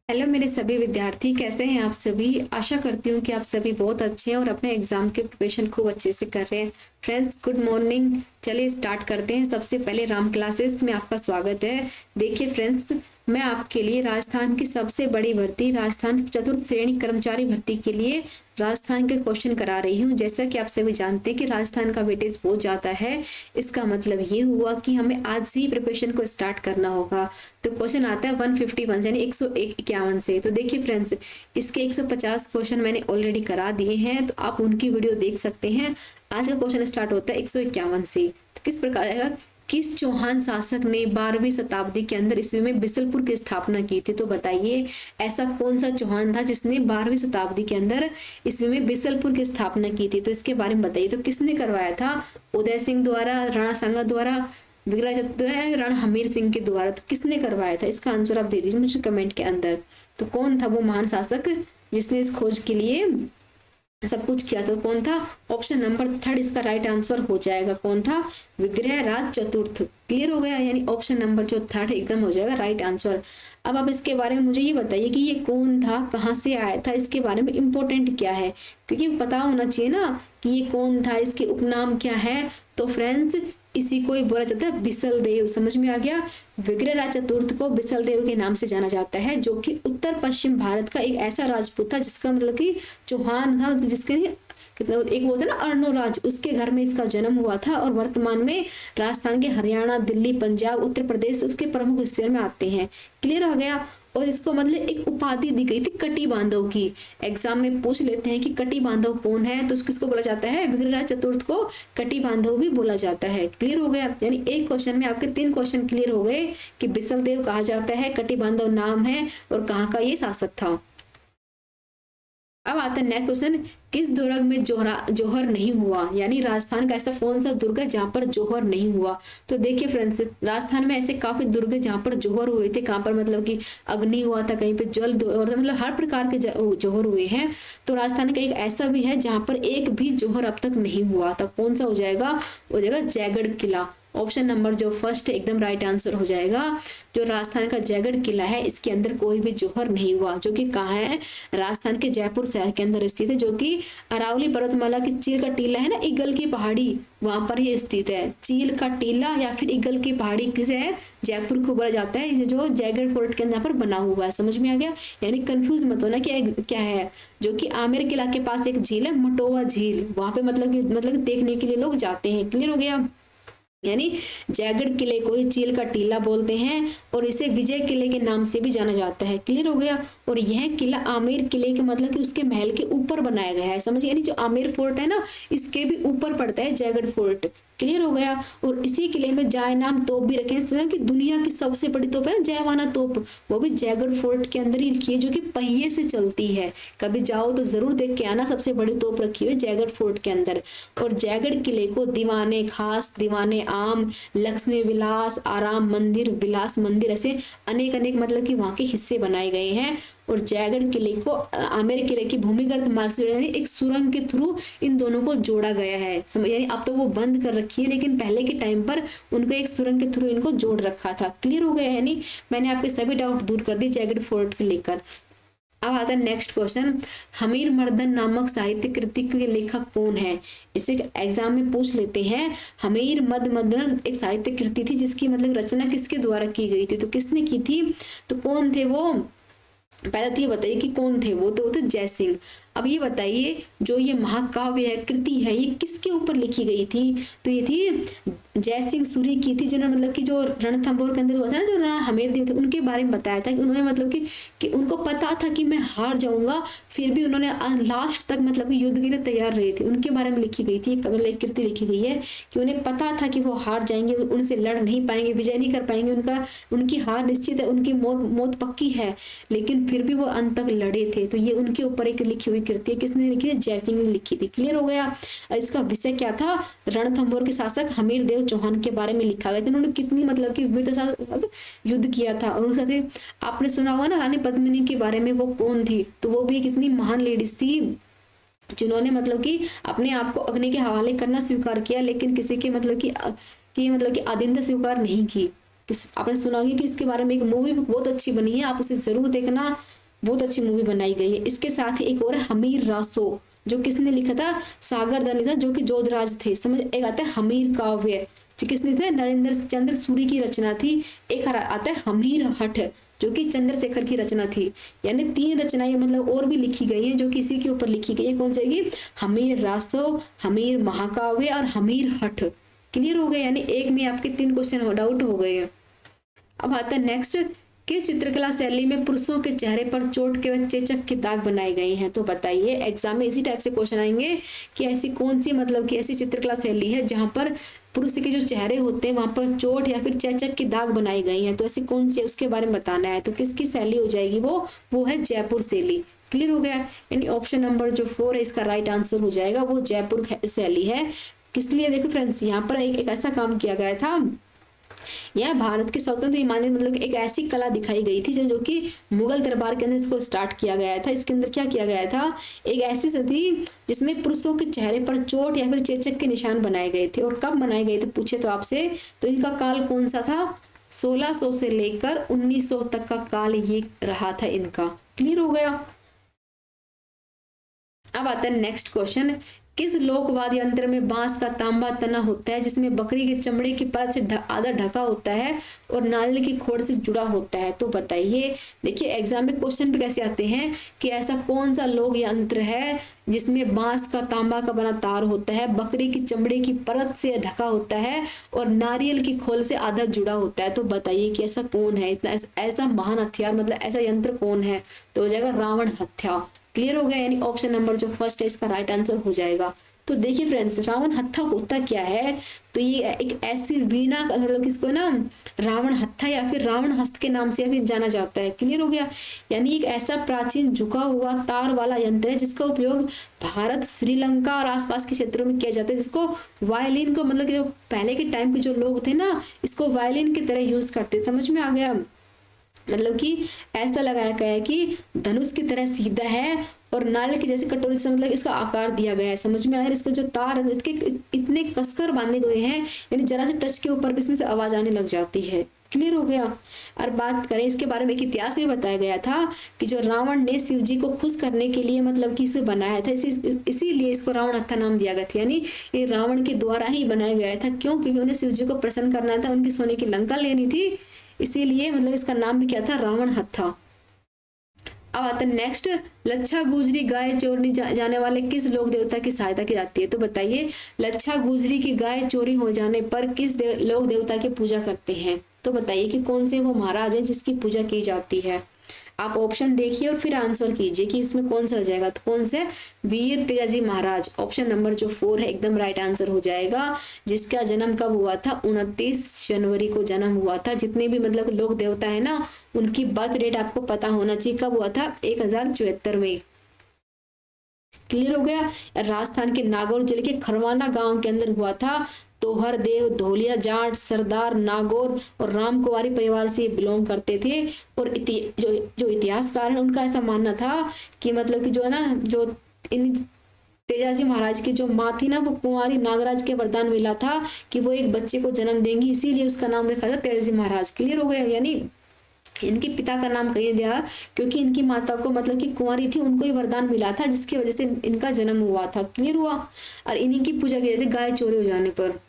Hello मेरे सभी विद्यार्थी, कैसे हैं आप सभी। आशा करती हूँ कि आप सभी बहुत अच्छे हैं और अपने एग्जाम के प्रिपरेशन खूब अच्छे से कर रहे हैं। Friends, good morning. चलिए स्टार्ट करते हैं। सबसे पहले राम क्लासेस में आपका स्वागत है। देखिए फ्रेंड्स, मैं आपके लिए राजस्थान की सबसे बड़ी भर्ती, राजस्थान चतुर्थ श्रेणी कर्मचारी भर्ती के लिए राजस्थान के क्वेश्चन करा रही हूँ। जैसा कि आप सभी जानते हैं कि राजस्थान का वेटेज बहुत ज़्यादा है। इसका मतलब ये हुआ कि हमें आज से ही प्रिपरेशन को स्टार्ट करना होगा। तो क्वेश्चन आता है 151 यानी 151 से। तो देखिए फ्रेंड्स, इसके 150 क्वेश्चन मैंने ऑलरेडी करा दिए हैं, तो आप उनकी वीडियो देख सकते हैं। आज का क्वेश्चन स्टार्ट होता है 151 से। तो किस प्रकार है, किस चौहान शासक ने 12वीं शताब्दी के अंदर ईस्वी में बिसलपुर की स्थापना की थी। तो बताइए ऐसा कौन सा चौहान था जिसने 12वीं शताब्दी के अंदर ईस्वी में बिसलपुर की स्थापना की थी। तो इसके बारे में बताइए। तो किसने करवाया था? उदय सिंह द्वारा, राणा सांगा द्वारा, विग्रह रण हमीर सिंह के द्वारा। तो किसने करवाया था? इसका आंसर आप दे दीजिए मुझे कमेंट के अंदर। तो कौन था वो महान शासक जिसने इस खोज के लिए सब कुछ किया था? कौन था? ऑप्शन नंबर 3 इसका राइट आंसर हो जाएगा। कौन था? विग्रह राज चतुर्थ। क्लियर हो गया, यानी ऑप्शन नंबर जो 3 एकदम हो जाएगा राइट आंसर। अब आप इसके बारे में मुझे ये बताइए कि ये कौन था, कहाँ से आया था, इसके बारे में इम्पोर्टेंट क्या है, क्योंकि पता होना चाहिए ना कि ये कौन था, इसके उपनाम क्या है। तो फ्रेंड्स, इसी को ही बोला जाता है बिसल देव। समझ में आ गया? विग्रह राज चतुर्थ को बिसल देव के नाम से जाना जाता है, जो कि उत्तर पश्चिम भारत का एक ऐसा राजपूत था जिसका मतलब कि चौहान था, जिसके कितना एक वो था ना अर्णोराज, उसके घर में इसका जन्म हुआ था। और वर्तमान में राजस्थान के हरियाणा, दिल्ली, पंजाब, उत्तर प्रदेश उसके प्रमुख हिस्से में आते हैं। क्लियर हो गया? और इसको मतलब एक उपाधि दी गई थी कटी बांधव की। एग्जाम में पूछ लेते हैं कि कटी बांधव कौन है, तो किसको बोला जाता है? विग्रहराज चतुर्थ को कटी बांधव भी बोला जाता है। क्लियर हो गया? यानी एक क्वेश्चन में आपके 3 क्वेश्चन क्लियर हो गए कि बिसल देव कहा जाता है, कटी बांधव नाम है, और कहाँ का ये शासक था। अब आता है नेक्स्ट क्वेश्चन, किस दुर्ग में जौहर नहीं हुआ? यानी राजस्थान का ऐसा कौन सा दुर्ग है जहां पर जौहर नहीं हुआ? तो देखिए फ्रेंड्स, राजस्थान में ऐसे काफी दुर्ग है जहां पर जौहर हुए थे। कहां पर? मतलब कि अग्नि हुआ था, कहीं पे जल, और मतलब हर प्रकार के जौहर हुए हैं। तो राजस्थान का एक ऐसा भी है जहां पर एक भी जौहर अब तक नहीं हुआ था। कौन सा हो जाएगा? हो जाएगा जयगढ़ किला। ऑप्शन नंबर जो फर्स्ट एकदम राइट आंसर हो जाएगा। जो राजस्थान का जयगढ़ किला है, इसके अंदर कोई भी जौहर नहीं हुआ, जो कि कहाँ है? राजस्थान के जयपुर शहर के अंदर स्थित है, जो कि अरावली पर्वतमाला की चील का टीला है ना, ईगल की पहाड़ी, वहां पर ये स्थित है। चील का टीला या फिर ईगल की पहाड़ी किसे है? जयपुर को बोला जाता है, जो जयगढ़ फोर्ट के अंदर पर बना हुआ है। समझ में आ गया? यानी कंफ्यूज मत होना कि क्या है। जो कि आमेर किला के पास एक झील है, मटोवा झील, वहां पे मतलब देखने के लिए लोग जाते हैं। क्लियर हो गया? यानी जयगढ़ किले को ही चील का टीला बोलते हैं, और इसे विजय किले के नाम से भी जाना जाता है। क्लियर हो गया? और यह किला आमेर किले के मतलब कि उसके महल के ऊपर बनाया गया है। समझिए, यानी जो आमेर फोर्ट है ना, इसके भी ऊपर पड़ता है जयगढ़ फोर्ट। क्लियर हो गया? और इसी किले में जय नाम तोप भी रखे हैं कि दुनिया की सबसे बड़ी तोप है जयवाना तोप, वो भी जयगढ़ फोर्ट के अंदर ही लिखी है, जो कि पहिए से चलती है। कभी जाओ तो जरूर देख के आना, सबसे बड़ी तोप रखी हुई है जयगढ़ फोर्ट के अंदर। और जयगढ़ किले को दीवाने खास, दीवाने आम, लक्ष्मी विलास, आराम मंदिर, विलास मंदिर, ऐसे अनेक अनेक मतलब कि वहां के हिस्से बनाए गए हैं। और जयगढ़ किले को आमेर किले की भूमिगत मार्ग से यानी एक सुरंग के थ्रू इन दोनों को जोड़ा गया है। समझ, यानी अब तो वो बंद कर रखी है, लेकिन पहले के टाइम पर उनको एक सुरंग के थ्रू इनको जोड़ रखा था। क्लियर हो गया? यानी मैंने आपके सभी डाउट दूर कर दिए जयगढ़ फोर्ट को लेकर। अब आता है नेक्स्ट क्वेश्चन, हमीर मर्दन नामक साहित्य कृति के लेखक कौन है? इसे एग्जाम में पूछ लेते हैं। हमीर मर्दन एक साहित्य कृति थी जिसकी मतलब रचना किसके द्वारा की गई थी? तो किसने की थी? तो कौन थे वो? पहले तो ये बताइए कि कौन थे वो? तो जय सिंह। अब ये बताइए, जो ये महाकाव्य है, कृति है, ये किसके ऊपर लिखी गई थी? तो ये थी जय सिंह सूरी की थी, जिन्होंने मतलब कि जो रणथंभौर के अंदर हुआ था ना, जो राणा हमीरदेव थे, उनके बारे में बताया था कि उन्होंने मतलब कि उनको पता था कि मैं हार जाऊंगा, फिर भी उन्होंने लास्ट तक मतलब कि युद्ध के लिए तैयार रहे थे। उनके बारे में लिखी गई थी, मतलब एक कृति लिखी गई है कि उन्हें पता था कि वो हार जाएंगे, उनसे लड़ नहीं पाएंगे, विजय नहीं कर पाएंगे, उनकी हार निश्चित है, उनकी मौत पक्की है, लेकिन फिर भी वो अंत तक लड़े थे। तो ये उनके ऊपर एक लिखी हुई कृति है। किसने लिखी थी? जय सिंह ने लिखी थी। क्लियर हो गया? इसका विषय क्या था? रणथंभौर के शासक हमीरदेव चौहान के बारे में लिखा गया था। उन्होंने कितनी मतलब कि वीरता के साथ युद्ध किया था। और उसके साथ आपने सुना होगा ना रानी पद्मिनी के बारे में, वो कौन थी? तो वो भी कितनी महान लेडीज थी, जिन्होंने मतलब कि अपने आप को अग्नि के हवाले करना स्वीकार किया, लेकिन किसी के मतलब कि अधीनता स्वीकार नहीं की। आपने सुना होगी कि इसके बारे में एक मूवी भी बहुत अच्छी बनी है, आप उसे जरूर देखना, बहुत अच्छी मूवी बनाई गई है। इसके साथ ही एक और है हमीर रासो, जो किसने लिखा था, सागर दनी था, जो कि जोधराज थे। समझ, एक आता है हमीर काव्य, जो किसने थे, नरेंद्र चंद्र सूरी की रचना थी। एक आता है हमीर हठ, जो कि चंद्रशेखर की रचना थी। यानी 3 रचनाएं मतलब और भी लिखी गई हैं जो कि इसी के ऊपर लिखी गई है। कौन सी है, हमीर रासो, हमीर महाकाव्य और हमीर हठ। क्लियर हो गए, यानी एक में आपके 3 क्वेश्चन डाउट हो गए हैं। अब आता है नेक्स्ट, किस चित्रकला शैली में पुरुषों के चेहरे पर चोट के व चेचक के दाग बनाए गए हैं? तो बताइए, एग्जाम में इसी टाइप से क्वेश्चन आएंगे कि ऐसी कौन सी मतलब कि ऐसी चित्रकला शैली है जहां पर पुरुष के जो चेहरे होते हैं वहां पर चोट या फिर चेचक के दाग बनाए गए हैं। तो ऐसी कौन सी है उसके बारे में बताना है। तो किसकी शैली हो जाएगी, वो है जयपुर शैली। क्लियर हो गया, यानी ऑप्शन नंबर जो 4 है इसका राइट आंसर हो जाएगा, वो जयपुर शैली है। किस लिए, देखो फ्रेंड्स, यहाँ पर एक ऐसा काम किया गया था, यह भारत के स्वतंत्र हिमालय मतलब एक ऐसी कला दिखाई गई थी जो कि मुगल दरबार के अंदर इसको स्टार्ट किया गया था। इसके अंदर क्या किया गया था, एक ऐसी सदी जिसमें पुरुषों के चेहरे पर चोट या फिर चेचक के निशान बनाए गए थे। और कब बनाए गए थे पूछे तो आपसे, तो इनका काल कौन सा था, 1600 से लेकर 1900 तक का काल ये रहा था इनका। क्लियर हो गया। अब आता है नेक्स्ट क्वेश्चन, किस लोकवाद्य यंत्र में बांस का तांबा तना होता है जिसमें बकरी के चमड़े की परत से आधा ढका होता है और नारियल की खोड़ से जुड़ा होता है? तो बताइए, देखिए एग्जाम में क्वेश्चन भी कैसे आते हैं कि ऐसा कौन सा लोक यंत्र है जिसमें बांस का तांबा का बना तार होता है, बकरी की चमड़े की परत से ढका होता है और नारियल की खोल से आधा जुड़ा होता है? तो बताइए कि ऐसा कौन है, इतना ऐसा महान हथियार मतलब ऐसा यंत्र कौन है? तो हो जाएगा रावण हत्था। क्लियर हो गया, यानी ऑप्शन नंबर जो फर्स्ट है इसका राइट आंसर हो जाएगा। तो देखिए फ्रेंड्स, रावण हत्था होता क्या है, तो ये एक ऐसी वीणा मतलब किसको ना रावण हत्था या फिर रावण हस्त के नाम से भी जाना जाता है। क्लियर हो गया, यानी एक ऐसा प्राचीन झुका हुआ तार वाला यंत्र है जिसका उपयोग भारत, श्रीलंका और आसपास के क्षेत्रों में किया जाता है, जिसको वायलिन को मतलब कि जो पहले के टाइम के जो लोग थे ना, इसको वायलिन की तरह यूज करते। समझ में आ गया, मतलब कि ऐसा लगाया गया है कि धनुष की तरह सीधा है और नारियल की जैसे कटोरी से मतलब इसका आकार दिया गया है। समझ में आ रहा है, इसके जो तार है इसके इतने कसकर बांधे हुए हैं, यानी जरा से टच के ऊपर भी इसमें से आवाज आने लग जाती है। क्लियर हो गया। और बात करें इसके बारे में, एक इतिहास भी बताया गया था कि जो रावण ने शिव जी को खुश करने के लिए मतलब कि इसे बनाया था, इसीलिए इसको रावण हत्था नाम दिया गया था। यानी ये रावण के द्वारा ही बनाया गया था। क्यों? क्योंकि उन्हें शिव जी को प्रसन्न करना था, उनकी सोने की लंका लेनी थी, इसीलिए मतलब इसका नाम भी क्या था, रावण हत्था। अब आता है नेक्स्ट, लच्छा गुजरी गाय चोरने जाने वाले किस लोक देवता की सहायता की जाती है? तो बताइए, लच्छा गुजरी की गाय चोरी हो जाने पर किस लोक देवता की पूजा करते हैं? तो बताइए कि कौन से वो महाराज हैं जिसकी पूजा की जाती है? आप ऑप्शन देखिए और फिर आंसर कीजिए कि इसमें कौन सा हो जाएगा। तो कौन से, वीर तेजाजी महाराज, ऑप्शन नंबर जो 4 है एकदम राइट आंसर हो जाएगा। जिसका जन्म कब हुआ था, 29 जनवरी को जन्म हुआ था। जितने भी मतलब लोक देवता है ना, उनकी बर्थ डेट आपको पता होना चाहिए, कब हुआ था, 1074 में। क्लियर हो गया। राजस्थान के नागौर जिले के खरवाना गांव के अंदर हुआ था। तोहर देव धोलिया जाट सरदार नागौर और राम कुमारी परिवार से बिलोंग करते थे। और जो इतिहासकार हैं उनका ऐसा मानना था कि मतलब कि जो है ना, जो इन तेजाजी महाराज की जो माँ थी ना, वो कुंवारी नागराज के वरदान मिला था कि वो एक बच्चे को जन्म देंगी, इसीलिए उसका नाम रखा था तेजाजी महाराज। क्लियर हो गया, यानी इनके पिता का नाम कहीं दिया क्योंकि इनकी माता को मतलब कि कुंवारी थी, उनको ही वरदान मिला था जिसकी वजह से इनका जन्म हुआ था। क्लियर हुआ। और इन्हीं की पूजा की जाती है गाय चोरी हो जाने पर।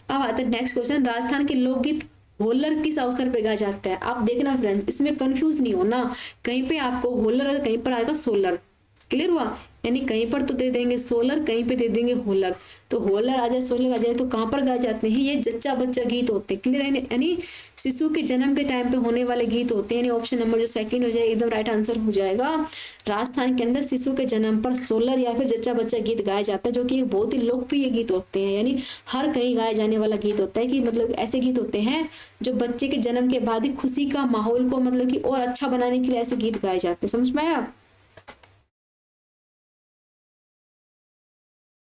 अब आता है नेक्स्ट क्वेश्चन, राजस्थान के लोकगीत होल्लर किस अवसर पे गाया जाता है? आप देखना फ्रेंड्स, इसमें कंफ्यूज नहीं होना, कहीं पे आपको होल्लर और कहीं पर आएगा सोलर। क्लियर हुआ, यानी कहीं पर तो दे देंगे सोलर, कहीं पे दे देंगे होलर। तो होलर आ जाए सोलर आ जाए तो कहाँ पर गाए जाते हैं? ये जच्चा बच्चा गीत होते हैं। क्लियर, यानी शिशु के जन्म के टाइम पे होने वाले गीत होते हैं। यानी ऑप्शन नंबर जो 2 हो जाए एकदम राइट आंसर हो जाएगा। राजस्थान के अंदर शिशु के जन्म पर सोलर या फिर जच्चा बच्चा गीत गाया जाता है, जो कि एक बहुत ही लोकप्रिय गीत होते हैं। यानी हर कहीं गाए जाने वाला गीत होता है कि मतलब ऐसे गीत होते हैं जो बच्चे के जन्म के बाद ही खुशी का माहौल को मतलब कि और अच्छा बनाने के लिए ऐसे गीत गाए जाते हैं। समझ में आया?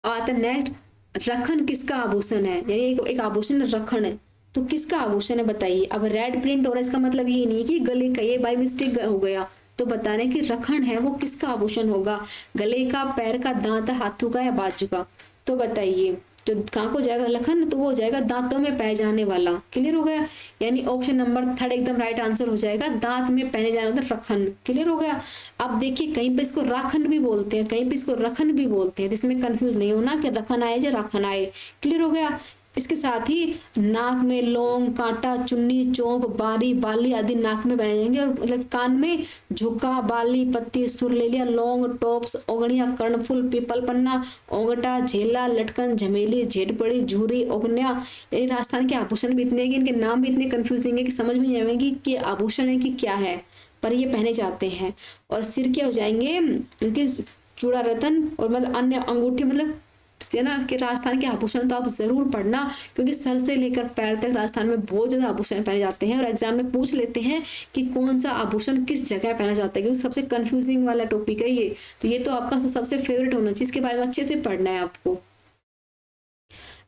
आता नेक्स्ट, रखन किसका आभूषण है? यानी एक आभूषण रखन है, तो किसका आभूषण है बताइए। अब रेड प्रिंट हो रहा है, इसका मतलब ये नहीं कि गले का, ये बाय मिस्टेक हो गया। तो बताना है कि रखन है वो किसका आभूषण होगा, गले का, पैर का, दांत, हाथों का या बाजू का? तो बताइए जो कहाँ को जाएगा लखन, तो वो हो जाएगा दांतों में पाए जाने वाला। क्लियर हो गया, यानी ऑप्शन नंबर 3 एकदम राइट आंसर हो जाएगा, दांत में पहने जाने वाला रखन। क्लियर हो गया। अब देखिए कहीं पे इसको राखन भी बोलते हैं, कहीं पे इसको रखन भी बोलते हैं, जिसमें कंफ्यूज नहीं होना कि रखन आए या राखन आए। क्लियर हो गया। इसके साथ ही नाक में लौंग, कांटा, चुन्नी, चौंप, बारी, बाली आदि नाक में पहने जाएंगे। और मतलब कान में झुका, बाली, पत्ती, सुर ले लिया, लौंग, टॉप्स, ओगणिया, कर्णफूल, पीपल पन्ना, ओंगटा, झेला, लटकन, झमेली, झेड़पड़ी, झूरी, ओगन्या। यानी राजस्थान के आभूषण भी इतने हैं कि इनके नाम भी इतने कंफ्यूजिंग है कि समझ में नहीं आएंगे कि आभूषण है कि क्या है, पर ये पहने जाते हैं। और सिर के हो जाएंगे इनके चूड़ा रतन और मतलब अन्य अंगूठी, मतलब है ना कि राजस्थान के आभूषण तो आप जरूर पढ़ना, क्योंकि सर से लेकर पैर तक राजस्थान में बहुत ज्यादा आभूषण पहने जाते हैं। और एग्जाम में पूछ लेते हैं कि कौन सा आभूषण किस जगह पहना जाता है, क्योंकि सबसे कंफ्यूजिंग वाला टॉपिक है ये। तो ये तो आपका सबसे फेवरेट होना चाहिए, इसके बारे में अच्छे से पढ़ना है आपको।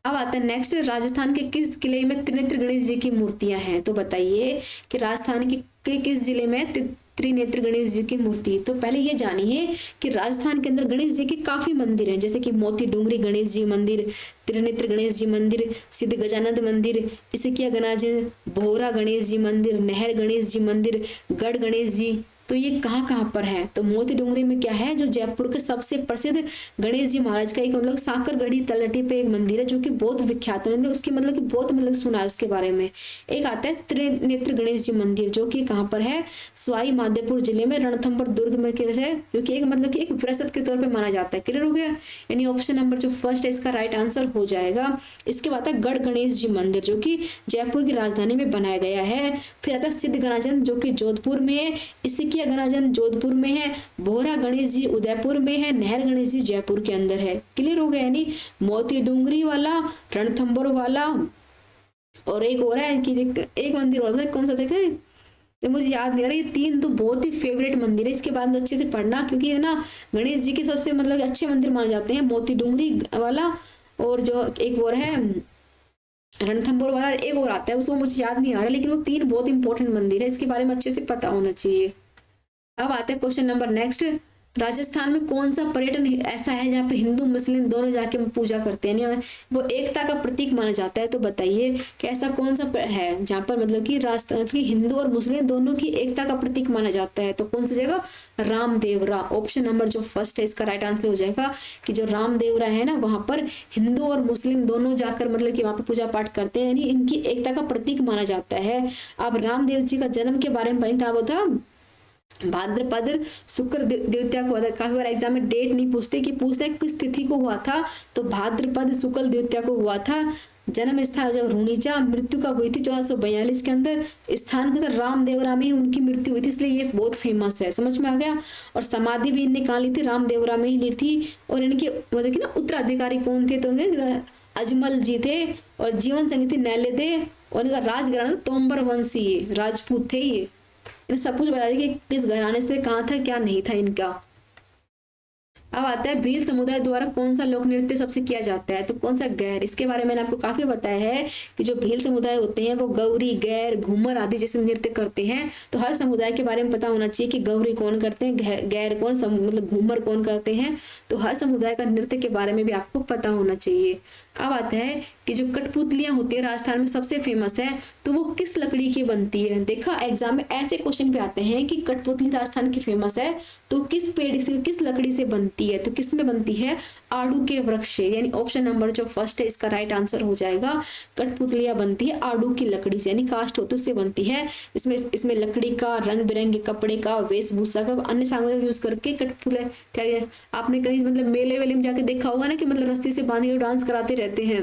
अब आता है नेक्स्ट, राजस्थान के किस किले में त्रिनेत्र गणेश जी की मूर्तियां हैं? तो बताइए कि राजस्थान के किस जिले में त्रिनेत्र गणेश जी की मूर्ति। तो पहले ये जानिए कि राजस्थान के अंदर गणेश जी के काफी मंदिर हैं, जैसे कि मोती डूंगरी गणेश जी मंदिर, त्रिनेत्र गणेश जी मंदिर, सिद्ध गजानंद मंदिर, इसिकिया गणेश जी, बोहरा गणेश जी मंदिर, नहर गणेश जी मंदिर, गढ़ गणेश जी। तो ये कहाँ कहाँ पर है? तो मोती डूंगरी में क्या है, जो जयपुर के सबसे प्रसिद्ध गणेश जी महाराज का एक मतलब साकर गढ़ी तलहटी पे एक मंदिर है, जो कि बहुत विख्यात है, उसकी मतलब कि बहुत मतलब सुना है उसके बारे में। एक आता है त्रिनेत्र गणेश जी मंदिर, जो कि कहाँ पर है, सवाई माधोपुर जिले में रणथंभौर दुर्ग में है, जो कि एक मतलब कि एक विरासत के तौर पर माना जाता है। क्लियर हो गया, यानी ऑप्शन नंबर जो फर्स्ट है इसका राइट आंसर हो जाएगा। इसके बाद है गढ़ गणेश जी मंदिर, जो कि जयपुर की राजधानी में बनाया गया है। फिर आता है सिद्ध गणाचन, जो कि जोधपुर में है, इसी गणाचन जोधपुर में है, बोहरा गणेश जी उदयपुर में है, नहर गणेश जी जयपुर के अंदर है। क्लियर हो गया, यानी मोती डूंगरी वाला, रणथंभौर वाला, और एक और है कि एक मंदिर और था, कौन सा देखे तो मुझे याद नहीं आ रहा। ये 3 तो बहुत ही फेवरेट मंदिर है, इसके बारे में अच्छे से पढ़ना, क्योंकि है ना गणेश जी के सबसे मतलब अच्छे मंदिर माने जाते हैं, मोती डूंगरी वाला और जो एक और है रणथंभौर वाला, एक और आता है उसको मुझे याद नहीं आ रहा, लेकिन वो 3 बहुत इंपॉर्टेंट मंदिर है, इसके बारे में अच्छे से पता होना चाहिए। अब आते हैं क्वेश्चन नंबर नेक्स्ट, राजस्थान में कौन सा पर्यटन ऐसा है जहाँ पे हिंदू मुस्लिम दोनों जाके पूजा करते हैं, वो एकता का प्रतीक माना जाता है? तो बताइए कि ऐसा कौन सा है जहाँ पर मतलब कि राजस्थान की हिंदू और मुस्लिम दोनों की एकता का प्रतीक माना जाता है? तो कौन सी जगह? रामदेवरा। ऑप्शन नंबर जो फर्स्ट है इसका राइट आंसर हो जाएगा कि जो रामदेवरा है ना, वहां पर हिंदू और मुस्लिम दोनों जाकर मतलब कि वहां पर पूजा पाठ करते हैं, यानी इनकी एकता का प्रतीक माना जाता है। अब रामदेव जी का जन्म के बारे में पढ़ेंगे, क्या वो था भाद्रपद शुक्र द्वितीया को हुआ था। काफी बार एग्जाम में डेट नहीं पूछते, कि पूछते हैं किस तिथि को हुआ था, तो भाद्रपद शुक्ल द्वितीया को हुआ था। जन्म स्थान जो रूणीचा, मृत्यु कब हुई थी 1442 के अंदर, स्थान के अंदर रामदेवरा में ही उनकी मृत्यु हुई थी, इसलिए ये बहुत फेमस है। समझ में आ गया। और समाधि भी इनने कहाँ ली थी? रामदेवरा में ही ली थी। और इनके मतलब कि ना उत्तराधिकारी कौन थे? तो अजमल जी थे, और जीवन संगी थी नैले थे, और इनका राजघराना तोमर वंशी राजपूत थे। ये सब कुछ बता दें कि किस घराने से कहाँ था क्या नहीं था इनका। अब आता है भील समुदाय द्वारा कौन सा लोक नृत्य सबसे किया जाता है? तो कौन सा? गैर। इसके बारे में मैंने आपको काफी बताया है कि जो भील समुदाय होते हैं वो गौरी, गैर, घूमर आदि जैसे नृत्य करते हैं। तो हर समुदाय के बारे में पता होना चाहिए कि गौरी कौन करते हैं, गैर कौन, मतलब घूमर कौन करते हैं। तो हर समुदाय का नृत्य के बारे में भी आपको पता होना चाहिए। अब आता है कि जो कठपुतलियां होती है राजस्थान में सबसे फेमस है, तो वो किस लकड़ी की बनती है? देखा एग्जाम में ऐसे क्वेश्चन पे आते हैं कि कठपुतली राजस्थान की फेमस है, तो किस पेड़ से, किस लकड़ी से बनती है? तो किस में बनती है? आड़ू के वृक्ष से, यानी ऑप्शन नंबर जो फर्स्ट है इसका राइट आंसर हो जाएगा। कठपुतलियां बनती है आड़ू की लकड़ी से, यानी काष्ठ होती उससे बनती है। इसमें लकड़ी का, रंग बिरंगे कपड़े का, वेशभूषा का, अन्य सामग्री यूज करके कठपुतलियां क्या, आपने कहीं मतलब मेले वेले में जाके देखा होगा ना कि मतलब रस्सी से बांध के डांस कराते रहते हैं।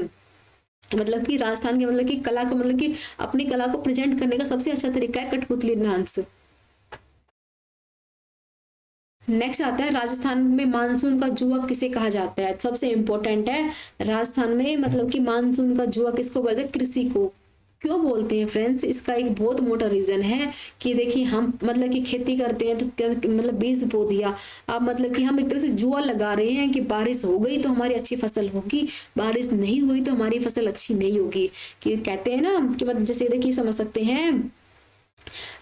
मतलब कि राजस्थान के मतलब कि कला को, मतलब कि अपनी कला को प्रेजेंट करने का सबसे अच्छा तरीका है कठपुतली डांस। नेक्स्ट आता है राजस्थान में मानसून का जुआ किसे कहा जाता है? सबसे इंपॉर्टेंट है, राजस्थान में मतलब कि मानसून का जुआ किसको बोलते हैं? कृषि को। क्यों बोलते हैं फ्रेंड्स? इसका एक बहुत मोटा रीजन है कि देखिए हम मतलब कि खेती करते हैं तो मतलब बीज बो दिया, अब मतलब कि हम एक तरह से जुआ लगा रहे हैं कि बारिश हो गई तो हमारी अच्छी फसल होगी, बारिश नहीं हुई तो हमारी फसल अच्छी नहीं होगी। कि कहते हैं ना कि मतलब जैसे देखिए समझ सकते हैं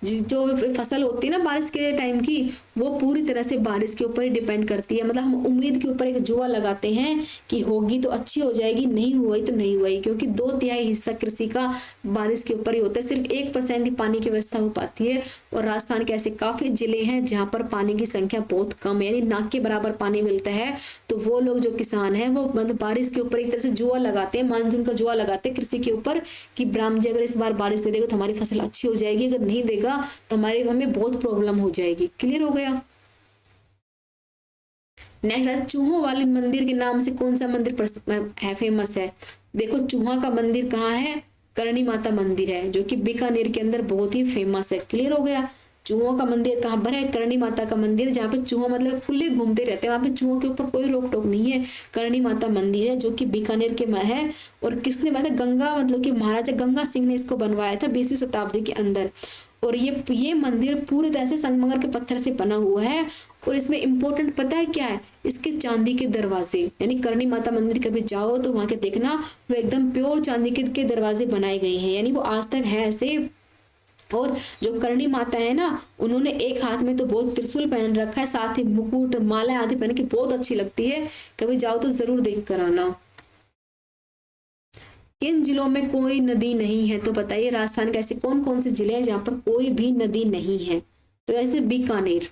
जो फसल होती है ना बारिश के टाइम की, वो पूरी तरह से बारिश के ऊपर ही डिपेंड करती है। मतलब हम उम्मीद के ऊपर एक जुआ लगाते हैं कि होगी तो अच्छी हो जाएगी, नहीं हुई तो नहीं हुई, क्योंकि 2/3 हिस्सा कृषि का बारिश के ऊपर ही होता है। सिर्फ 1% ही पानी की व्यवस्था हो पाती है। और राजस्थान के ऐसे काफी जिले हैं जहाँ पर पानी की संख्या बहुत कम है, यानी नाक के बराबर पानी मिलता है। तो वो लोग जो किसान है वो मतलब बारिश के ऊपर एक तरह से जुआ लगाते हैं, मानसून का जुआ लगाते हैं कृषि के ऊपर कि ब्राह्मण जी अगर इस बार बारिश दे देगा तो हमारी फसल अच्छी हो जाएगी, अगर नहीं देगा तो हमें बहुत प्रॉब्लम हो जाएगी। क्लियर हो गया। नेक्स्ट है चूहों वाले मंदिर के नाम से कौन सा मंदिर है फेमस है। देखो चूहा का मंदिर कहाँ है, करणी माता मंदिर है, जो कि बीकानेर के अंदर बहुत ही फेमस है। क्लियर हो गया। चूहों का मंदिर कहाँ पर है, करणी माता का मंदिर, जहाँ पे चूहा मतलब खुले घूमते रहते हैं, वहां पे चूहों के ऊपर कोई रोक टोक नहीं है। करणी माता मंदिर है जो कि बीकानेर के में है। और किसने बनाया, गंगा मतलब कि महाराजा गंगा सिंह ने इसको बनवाया था 20वीं शताब्दी के अंदर। और ये मंदिर पूरी तरह से संगमरमर के पत्थर से बना हुआ है। और इसमें इंपॉर्टेंट पता है क्या है, इसके चांदी के दरवाजे, यानी करणी माता मंदिर कभी जाओ तो वहां के देखना वो एकदम प्योर चांदी के दरवाजे बनाए गए हैं, यानी वो आज तक है ऐसे। और जो करणी माता है ना, उन्होंने एक हाथ में तो बहुत त्रिशूल पहन रखा है, साथ ही मुकुट माला आदि पहन के बहुत अच्छी लगती है, कभी जाओ तो जरूर देख कर आना। किन जिलों में कोई नदी नहीं है, तो बताइए राजस्थान के ऐसे कौन कौन से जिले हैं जहाँ पर कोई भी नदी नहीं है। तो ऐसे बीकानेर,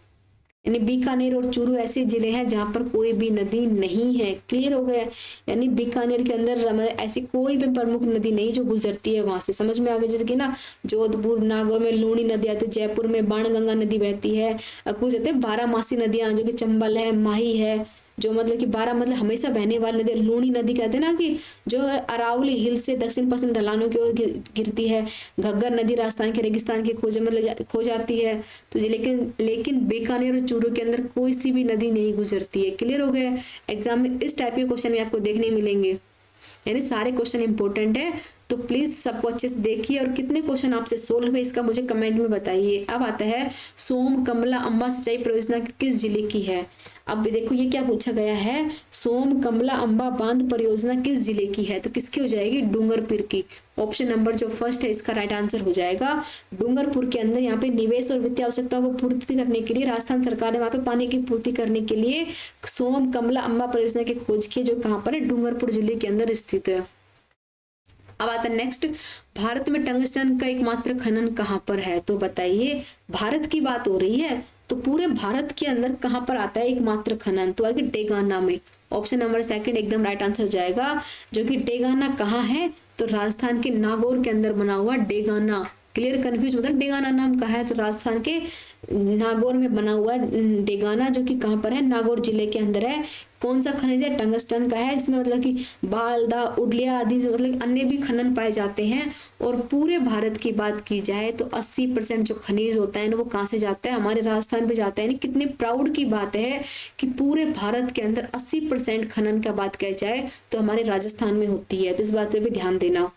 यानी बीकानेर और चूरू ऐसे जिले हैं जहाँ पर कोई भी नदी नहीं है। क्लियर हो गया। यानी बीकानेर के अंदर ऐसी कोई भी प्रमुख नदी नहीं जो गुजरती है वहां से, समझ में आ गया। जैसे कि ना जोधपुर नागौर में लूणी नदी आती है, जयपुर में बाणगंगा नदी बहती है, कुछ कहते हैं 12 मासी नदियां जो कि चंबल है, माही है, जो मतलब कि 12 मतलब हमेशा बहने वाली नदी। लूणी नदी कहते हैं ना कि जो अरावली हिल से दक्षिण पश्चिम ढलानों की ओर गिरती है। घग्गर नदी राजस्थान के रेगिस्तान की खोज मतलब खो जाती है। तो लेकिन बीकानेर और चूरू के अंदर कोई सी भी नदी नहीं गुजरती है। क्लियर हो गया। एग्जाम में इस टाइप के क्वेश्चन भी आपको देखने मिलेंगे, यानी सारे क्वेश्चन इंपॉर्टेंट है, तो प्लीज सबको अच्छे से देखिए। और कितने क्वेश्चन आपसे सोल्व हुए इसका मुझे कमेंट में बताइए। अब आता है सोम कमला अम्बा सिंचाई परियोजना किस जिले की है। अब भी देखो ये क्या पूछा गया है, सोम कमला अम्बा बांध परियोजना किस जिले की है, तो किसकी हो जाएगी, डूंगरपुर की। ऑप्शन नंबर जो फर्स्ट है इसका राइट आंसर हो जाएगा डूंगरपुर के अंदर। यहाँ पे निवेश और वित्तीय आवश्यकताओं को पूर्ति करने के लिए राजस्थान सरकार ने वहाँ पे पानी की पूर्ति करने के लिए सोम कमला अम्बा परियोजना की खोज की, जो कहाँ पर है, डूंगरपुर जिले के अंदर स्थित है। अब आता है नेक्स्ट, भारत में टंगस्टन का एकमात्र खनन कहाँ पर है, तो बताइए। भारत की बात हो रही है तो पूरे भारत के अंदर कहाँ पर आता है एकमात्र खनन, तो आगे डेगाना में। ऑप्शन नंबर सेकंड एकदम राइट आंसर हो जाएगा, जो कि डेगाना कहाँ है, तो राजस्थान के नागौर के अंदर बना हुआ डेगाना। क्लियर, कंफ्यूज मतलब डेगाना नाम कहा है, तो राजस्थान के नागौर में बना हुआ डेगाना, जो कि कहाँ पर है, नागौर जिले के अंदर है। कौन सा खनिज है, टंगस्टन का है। इसमें मतलब कि बालदा उडलिया आदि मतलब अन्य भी खनन पाए जाते हैं। और पूरे भारत की बात की जाए तो 80% जो खनिज होता है ना वो कहाँ से जाता है, हमारे राजस्थान पे जाता है। यानी कितने प्राउड की बात है कि पूरे भारत के अंदर 80% खनन का बात की जाए तो हमारे राजस्थान में होती है, तो इस बात पे भी ध्यान देना।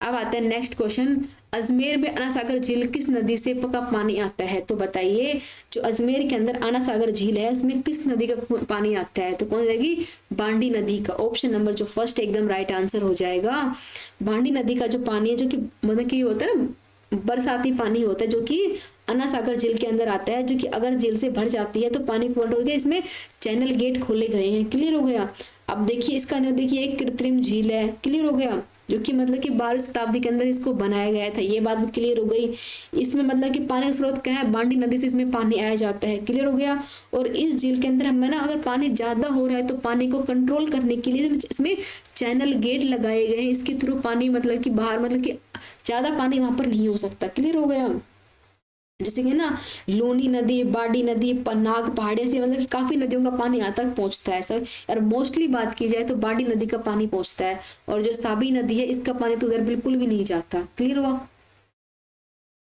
अब आता है नेक्स्ट क्वेश्चन, अजमेर में आना सागर झील किस नदी से पका पानी आता है, तो बताइए। जो अजमेर के अंदर आना सागर झील है उसमें किस नदी का पानी आता है, तो कौन जाएगी, बांडी नदी का। ऑप्शन नंबर जो फर्स्ट एकदम राइट आंसर हो जाएगा। बांडी नदी का जो पानी है, जो कि मतलब कि होता है ना बरसाती पानी होता है, जो कि अन्ना सागर झील के अंदर आता है, जो कि अगर झील से भर जाती है तो पानी कन्वर्ट हो गया, इसमें चैनल गेट खोले गए हैं। क्लियर हो गया। अब देखिए इसका नाम देखिए एक कृत्रिम झील है। क्लियर हो गया, जो कि मतलब कि 12वीं शताब्दी के अंदर इसको बनाया गया था, ये बात भी क्लियर हो गई। इसमें मतलब कि पानी का स्रोत क्या है, बांडी नदी से इसमें पानी आया जाता है। क्लियर हो गया। और इस झील के अंदर हमें ना अगर पानी ज्यादा हो रहा है तो पानी को कंट्रोल करने के लिए इसमें चैनल गेट लगाए गए हैं, इसके थ्रू पानी मतलब कि बाहर मतलब कि ज्यादा पानी वहां पर नहीं हो सकता। क्लियर हो गया। जैसे कि ना लूनी नदी, बाड़ी नदी, पन्नाग पहाड़ी से मतलब कि काफी नदियों का पानी यहाँ तक पहुंचता है सर। और मोस्टली बात की जाए तो बाड़ी नदी का पानी पहुंचता है, और जो साबी नदी है इसका पानी तो उधर बिल्कुल भी नहीं जाता। क्लियर हुआ।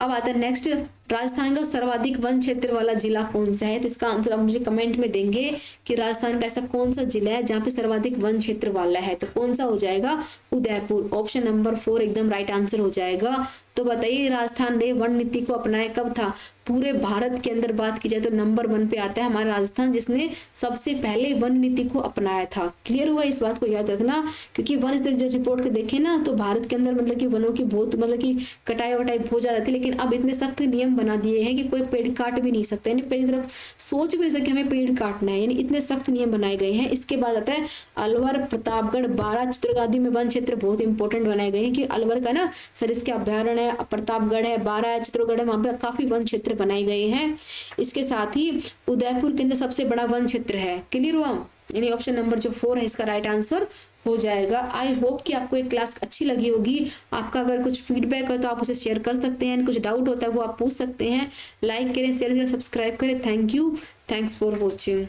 अब आता है नेक्स्ट, राजस्थान का सर्वाधिक वन क्षेत्र वाला जिला कौन सा है, तो इसका आंसर आप मुझे कमेंट में देंगे कि राजस्थान का ऐसा कौन सा जिला है जहाँ पे सर्वाधिक वन क्षेत्र वाला है, तो कौन सा हो जाएगा, उदयपुर। ऑप्शन नंबर 4 एकदम राइट आंसर हो जाएगा। तो बताइए राजस्थान ने वन नीति को अपनाया कब था, पूरे भारत के अंदर बात की जाए तो नंबर 1 पे आता है हमारा राजस्थान, जिसने सबसे पहले वन नीति को अपनाया था। क्लियर हुआ, इस बात को याद रखना, क्योंकि वन रिपोर्ट के देखे ना तो भारत के अंदर मतलब कि वनों की बहुत मतलब कि कटाई वटाई हो जाती थी, लेकिन लेकिन अब इतने सख्त नियम बना दिए हैं कि कोई पेड़ काट भी नहीं सकता, यानी पेड़ की तरफ सोच भी नहीं सकते हमें पेड़ काटना है, यानी इतने सख्त नियम बनाए गए हैं। इसके बाद आता है अलवर, प्रतापगढ़, बारा, चित्रगादी में वन क्षेत्र बहुत इंपॉर्टेंट बनाए गए हैं कि अलवर का ना सर इसके अभ्यारण्य है, प्रतापगढ़ है, बारा है, चित्रगढ़ है, वहां पे काफी वन क्षेत्र बनाए गए हैं। इसके साथ ही उदयपुर के अंदर सबसे बड़ा वन क्षेत्र है। क्लियर हुआ, यानी ऑप्शन नंबर जो 4 है इसका राइट आंसर हो जाएगा। आई होप कि आपको ये क्लास अच्छी लगी होगी। आपका अगर कुछ फीडबैक है तो आप उसे शेयर कर सकते हैं, कुछ डाउट होता है वो आप पूछ सकते हैं। लाइक करें, शेयर करें, सब्सक्राइब करें। Thank you, thanks for watching.